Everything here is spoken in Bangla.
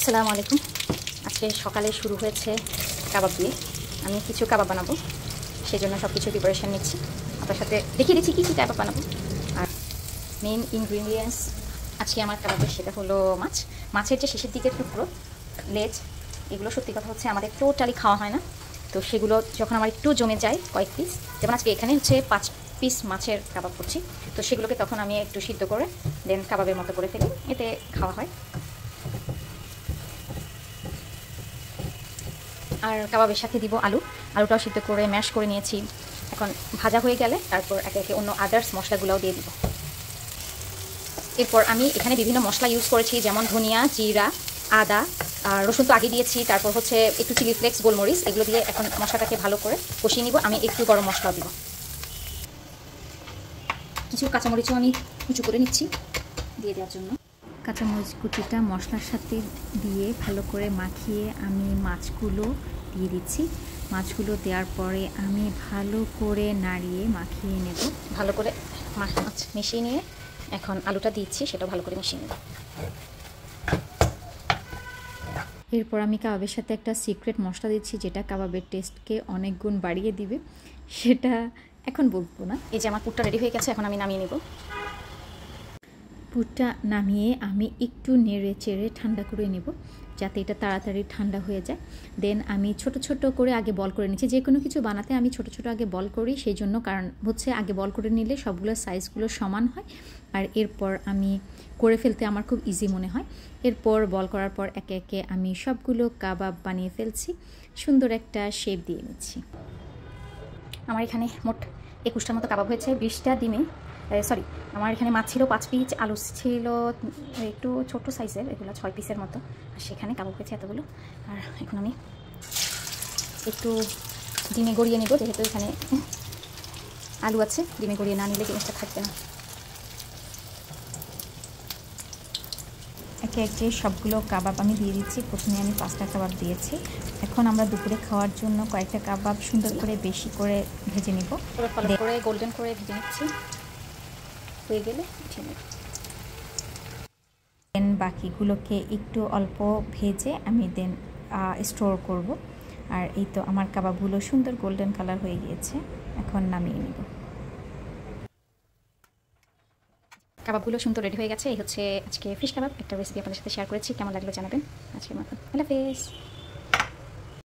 আসসালামু আলাইকুম। আজকে সকালে শুরু হয়েছে কাবাব দিয়ে। আমি কিছু কাবাব বানাবো, সেই জন্য সব কিছু প্রিপারেশান নিচ্ছি। আপনার সাথে দেখিয়ে দিচ্ছি কী কী কাবাব বানাবো। আর মেন ইনগ্রিডিয়েন্টস আজকে আমার কাবাবের সেটা হলো মাছ। মাছের যে শেষের দিকের টুকরো, লেজ, এগুলো সত্যি কথা হচ্ছে আমাদের টোটালি খাওয়া হয় না। তো সেগুলো যখন আমার একটু জমে যায় কয়েক পিস, যেমন আজকে এখানে হচ্ছে 5 পিস মাছের কাবাব করছি, তো সেগুলোকে তখন আমি একটু সিদ্ধ করে দেন কাবাবের মতো করে ফেলি, এতে খাওয়া হয়। আর কাবাবের সাথে দিব আলুটাও সিদ্ধ করে ম্যাশ করে নিয়েছি। এখন ভাজা হয়ে গেলে তারপর একে একে অন্য আদার্স মশলাগুলোও দিয়ে দিব। এরপর আমি এখানে বিভিন্ন মশলা ইউজ করেছি, যেমন ধনিয়া, জিরা, আদা, আর রসুন তো আগে দিয়েছি। তারপর হচ্ছে একটু চিলি ফ্লেক্স, গোলমরিচ, এগুলো দিয়ে এখন মশলাটাকে ভালো করে কষিয়ে নিব। আমি একটু গরম মশলাও দিব। কিছু কাঁচামরিচও আমি কুচু করে নিচ্ছি দিয়ে দেওয়ার জন্য। কাঁচামরিচ কুচিটা মশলার সাথে দিয়ে ভালো করে মাখিয়ে আমি মাছগুলো দিয়ে দিচ্ছি। মাছগুলো দেওয়ার পরে আমি ভালো করে নাড়িয়ে মাখিয়ে নেব। ভালো করে মাছ মিশিয়ে নিয়ে এখন আলুটা দিচ্ছি, সেটা ভালো করে মিশিয়ে নেব। এরপর আমি কাবাবের সাথে একটা সিক্রেট মশলা দিচ্ছি, যেটা কাবাবের টেস্টকে অনেক গুণ বাড়িয়ে দিবে। সেটা এখন বলবো না। এই যে আমার পুরটা রেডি হয়ে গেছে, এখন আমি নামিয়ে নেব। পুরটা নামিয়ে আমি একটু নেড়ে চেড়ে ঠান্ডা করে নেব, যাতে এটা তাড়াতাড়ি ঠান্ডা হয়ে যায়। দেন আমি ছোট ছোট করে আগে বল করে নিচ্ছি। যে কোনো কিছু বানাতে আমি ছোট ছোট আগে বল করি, সেই জন্য, কারণ হচ্ছে আগে বল করে নিলে সবগুলো সাইজগুলো সমান হয়, আর এরপর আমি করে ফেলতে আমার খুব ইজি মনে হয়। এরপর বল করার পর একে একে আমি সবগুলো কাবাব বানিয়ে ফেলছি, সুন্দর একটা শেপ দিয়ে নিচ্ছি। আমার এখানে মোট 21টার মতো কাবাব হয়েছে, 20টা ডিমে, সরি, আমার এখানে মাছ ছিল 5 পিস, আলু ছিল একটু ছোট সাইজের, এগুলো 6 পিসের মতো, আর সেখানে কাবাব হয়েছে এতগুলো। আর এখন আমি একটু ডিমে গড়িয়ে নেব, যেহেতু এখানে আলু আছে, ডিমে গড়িয়ে না নিলে জিনিসটা থাকবে না। একে একে সবগুলো কাবাব আমি দিয়ে দিচ্ছি। প্রথমে আমি 5টা কাবাব দিয়েছি। এখন আমরা দুপুরে খাওয়ার জন্য কয়েকটা কাবাব সুন্দর করে বেশি করে ভেজে নিব, করে গোল্ডেন করে ভেজে নিচ্ছি। হয়ে গেলে দেন বাকিগুলোকে একটু অল্প ভেজে আমি দেন স্টোর করব। আর এই তো আমার কাবাবগুলো সুন্দর গোল্ডেন কালার হয়ে গিয়েছে, এখন নামিয়ে নিব। কাবাবগুলো সুন্দর রেডি হয়ে গেছে। এই হচ্ছে আজকে ফিশ কাবাব, একটা রেসিপি আপনাদের সাথে শেয়ার করেছি। কেমন লাগলো জানাবেন। আজকের মতো আল্লাহ হাফেজ।